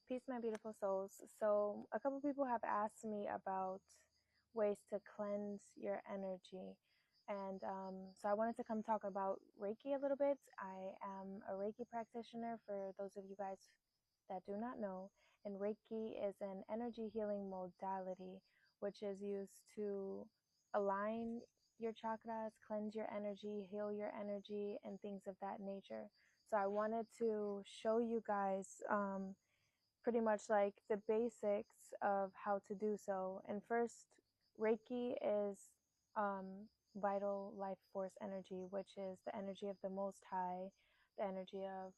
Peace, my beautiful souls. So, a couple people have asked me about ways to cleanse your energy. And so, I wanted to come talk about Reiki a little bit. I am a Reiki practitioner for those of you guys that do not know. And Reiki is an energy healing modality which is used to align your chakras, cleanse your energy, heal your energy, and things of that nature. So, I wanted to show you guys. Pretty much like the basics of how to do so. And first, Reiki is vital life force energy, which is the energy of the Most High, the energy of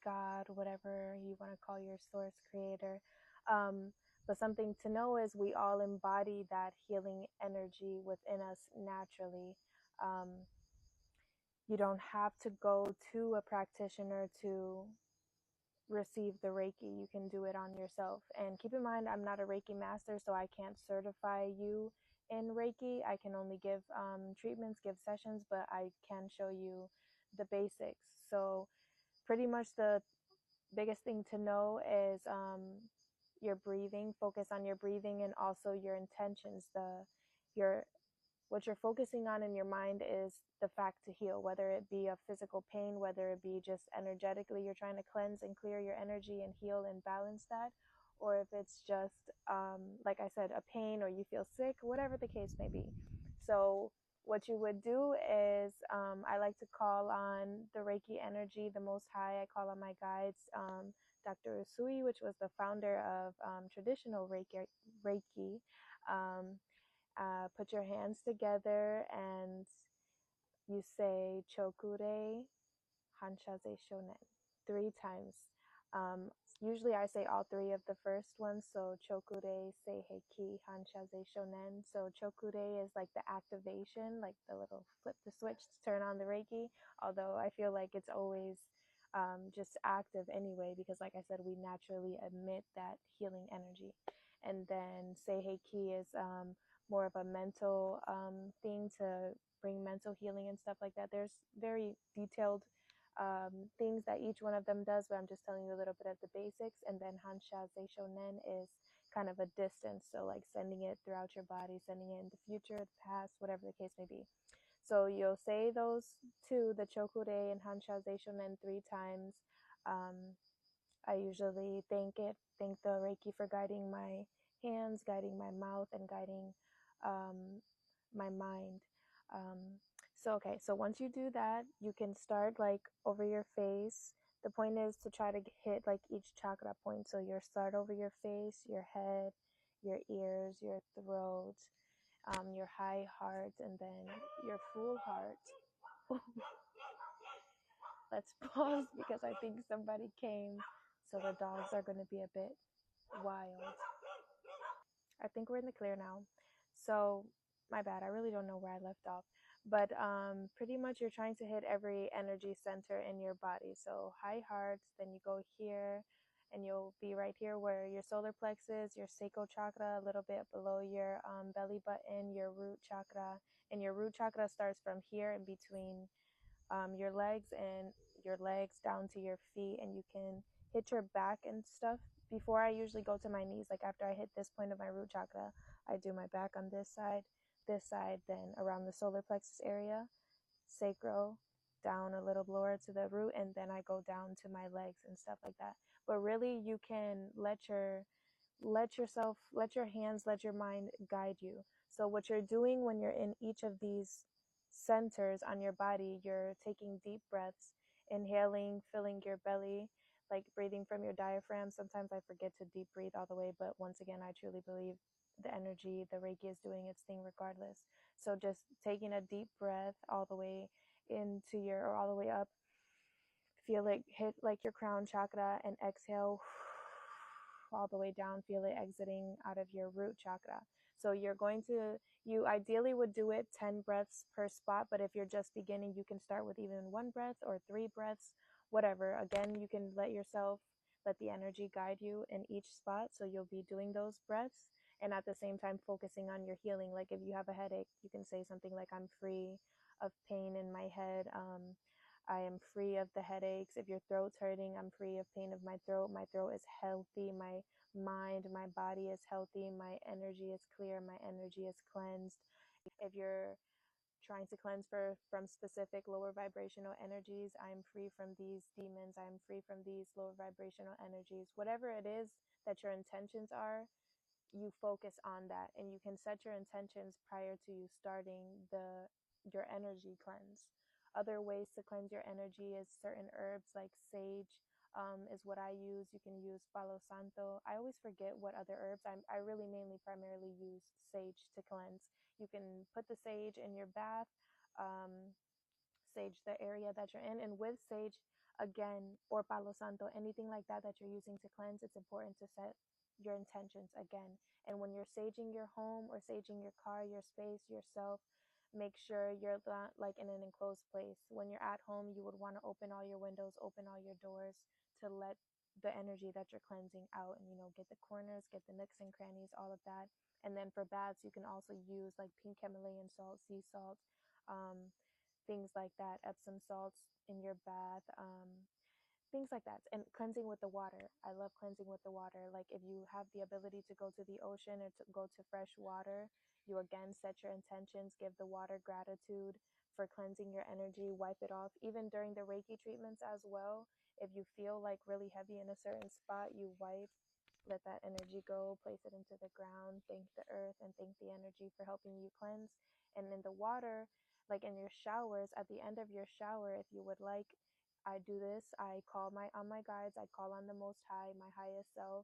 God, whatever you want to call your source creator. But something to know is we all embody that healing energy within us naturally. Um, you don't have to go to a practitioner to receive the Reiki. You can do it on yourself. And keep in mind, I'm not a Reiki master, so I can't certify you in Reiki. I can only give treatments, give sessions, but I can show you the basics. So pretty much the biggest thing to know is your breathing. Focus on your breathing and also your intentions. Your what you're focusing on in your mind is the fact to heal, whether it be a physical pain, whether it be just energetically you're trying to cleanse and clear your energy and heal and balance that, or if it's just like I said, a pain, or you feel sick, whatever the case may be. So what you would do is I like to call on the Reiki energy, the Most High. I call on my guides, Dr. Usui, which was the founder of traditional Reiki. Put your hands together and you say Chokure Hanshaze Shonen 3 times. Usually I say all 3 of the first ones. So Chokure Seiheki Hanshaze Shonen. So Chokure is like the activation, like the little flip the switch to turn on the Reiki. Although I feel like it's always just active anyway, because like I said, we naturally emit that healing energy. And then Seiheki is more of a mental thing to bring mental healing and stuff like that. There's very detailed things that each one of them does, but I'm just telling you a little bit of the basics. And then Hansha Seishonen is kind of a distance, so like sending it throughout your body, sending it in the future, the past, whatever the case may be. So you'll say those 2, the Chokure and Hansha Seishonen 3 times. I usually thank the Reiki for guiding my hands, guiding my mouth, and guiding my mind. So once you do that, you can start like over your face. The point is to try to hit like each chakra point. So you start over your face, your head, your ears, your throat, your high heart, and then your full heart. Let's pause because I think somebody came, so the dogs are going to be a bit wild. I think we're in the clear now. So my bad, I really don't know where I left off. But pretty much you're trying to hit every energy center in your body. So high heart, then you go here, and you'll be right here where your solar plexus, your sacral chakra, a little bit below your belly button, your root chakra. And your root chakra starts from here in between your legs down to your feet, and you can hit your back and stuff. Before I usually go to my knees, like after I hit this point of my root chakra, I do my back on this side, then around the solar plexus area, sacral, down a little lower to the root, and then I go down to my legs and stuff like that. But really you can let your hands, let your mind guide you. So what you're doing when you're in each of these centers on your body, you're taking deep breaths, inhaling, filling your belly, like breathing from your diaphragm. Sometimes I forget to deep breathe all the way, but once again, I truly believe the energy, the Reiki is doing its thing regardless. So just taking a deep breath all the way or all the way up, feel it hit like your crown chakra, and exhale all the way down, feel it exiting out of your root chakra. So you ideally would do it 10 breaths per spot, but if you're just beginning, you can start with even 1 breath or 3 breaths, whatever. Again, you can let the energy guide you in each spot. So you'll be doing those breaths and at the same time focusing on your healing. Like if you have a headache, you can say something like, I'm free of pain in my head. I am free of the headaches. If your throat's hurting, I'm free of pain of my throat. My throat is healthy. My mind, my body is healthy. My energy is clear. My energy is cleansed. If you're trying to cleanse from specific lower vibrational energies, I'm free from these demons. I'm free from these lower vibrational energies. Whatever it is that your intentions are, you focus on that, and you can set your intentions prior to you starting your energy cleanse. Other ways to cleanse your energy is certain herbs like sage, is what I use. You can use palo santo. I always forget what other herbs. I really mainly primarily use sage to cleanse. You can put the sage in your bath, sage the area that you're in, and with sage, again, or palo santo, anything like that that you're using to cleanse, it's important to set your intentions again. And when you're saging your home or saging your car, your space, yourself, make sure you're not like in an enclosed place. When you're at home, you would want to open all your windows, open all your doors to let the energy that you're cleansing out, and get the corners, get the nooks and crannies, all of that. And then for baths, you can also use like pink Himalayan salt, sea salt, things like that, Epsom salts in your bath, things like that. And cleansing with the water. I love cleansing with the water. Like if you have the ability to go to the ocean or to go to fresh water, you again set your intentions, give the water gratitude for cleansing your energy, wipe it off. Even during the Reiki treatments as well, if you feel like really heavy in a certain spot, you wipe, let that energy go, place it into the ground, thank the earth, and thank the energy for helping you cleanse. And in the water, like in your showers, at the end of your shower, if you would like, I do this. I call on my guides. I call on the Most High, my highest self,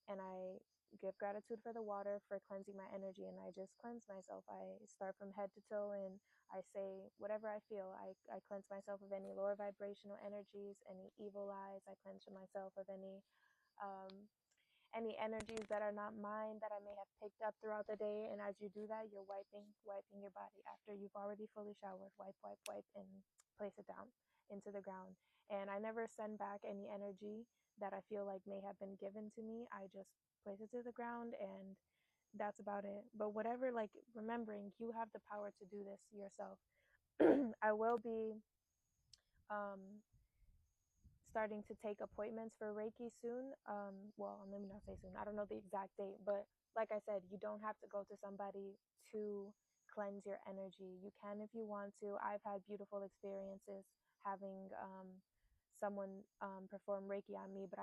and I give gratitude for the water for cleansing my energy. And I just cleanse myself. I start from head to toe, and I say whatever I feel. I cleanse myself of any lower vibrational energies, any evil eyes. I cleanse myself of um, any energies that are not mine that I may have picked up throughout the day. And as you do that, you're wiping your body after you've already fully showered. Wipe, and place it down into the ground. And I never send back any energy that I feel like may have been given to me. I just place it to the ground, and that's about it. But whatever, like remembering you have the power to do this yourself. I will be um, starting to take appointments for Reiki soon. Well, let me not say soon. I don't know the exact date, but like I said, you don't have to go to somebody to cleanse your energy. You can if you want to. I've had beautiful experiences having someone perform Reiki on me, but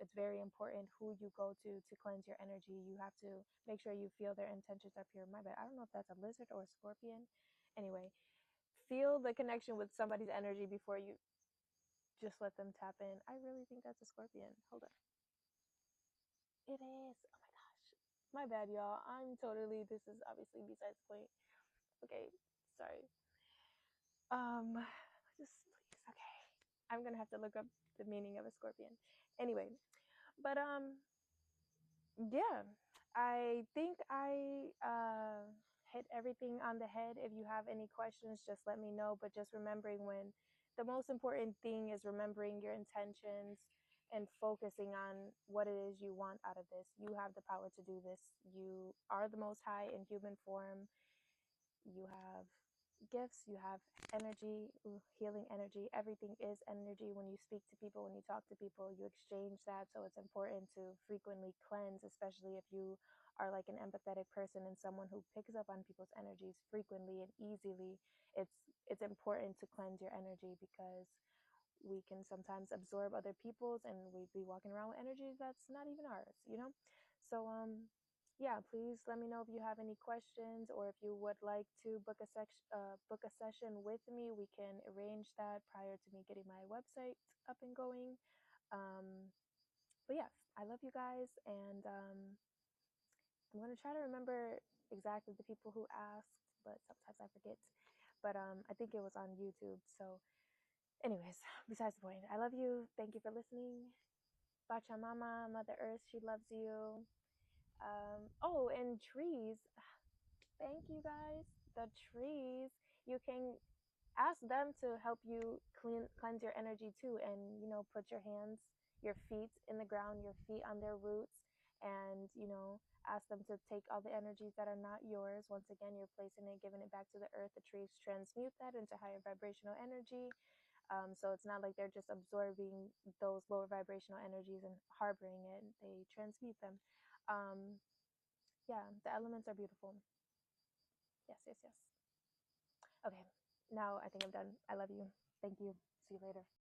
it's very important who you go to cleanse your energy. You have to make sure you feel their intentions are pure. My bad. I don't know if that's a lizard or a scorpion. Anyway, feel the connection with somebody's energy before you just let them tap in. I really think that's a scorpion. Hold on. It is. Oh my gosh. My bad, y'all. This is obviously besides the point. Okay, sorry. Just please, okay. I'm gonna have to look up the meaning of a scorpion. Anyway, but yeah, I think I hit everything on the head. If you have any questions, just let me know. But just remembering the most important thing is remembering your intentions and focusing on what it is you want out of this. You have the power to do this. You are the Most High in human form. You have gifts, you have energy, healing energy. Everything is energy. When you speak to people, when you talk to people, you exchange that. So it's important to frequently cleanse, especially if you are like an empathetic person and someone who picks up on people's energies frequently and easily. It's important to cleanse your energy, because we can sometimes absorb other people's, and we'd be walking around with energy that's not even ours. So yeah, please let me know if you have any questions, or if you would like to book a session with me. We can arrange that prior to me getting my website up and going. But yes, I love you guys, and I'm going to try to remember exactly the people who asked, but sometimes I forget. But I think it was on YouTube. So anyways, besides the point, I love you. Thank you for listening. Pachamama, Mother Earth, she loves you. Oh, and trees. Thank you guys. The trees, you can ask them to help you cleanse your energy too, and put your hands, your feet in the ground, your feet on their roots, and ask them to take all the energies that are not yours. Once again, you're placing it, giving it back to the earth. The trees transmute that into higher vibrational energy. So it's not like they're just absorbing those lower vibrational energies and harboring it. They transmute them. Um, yeah, the elements are beautiful. Yes, yes, yes. Okay, now I think I'm done. I love you. Thank you. See you later.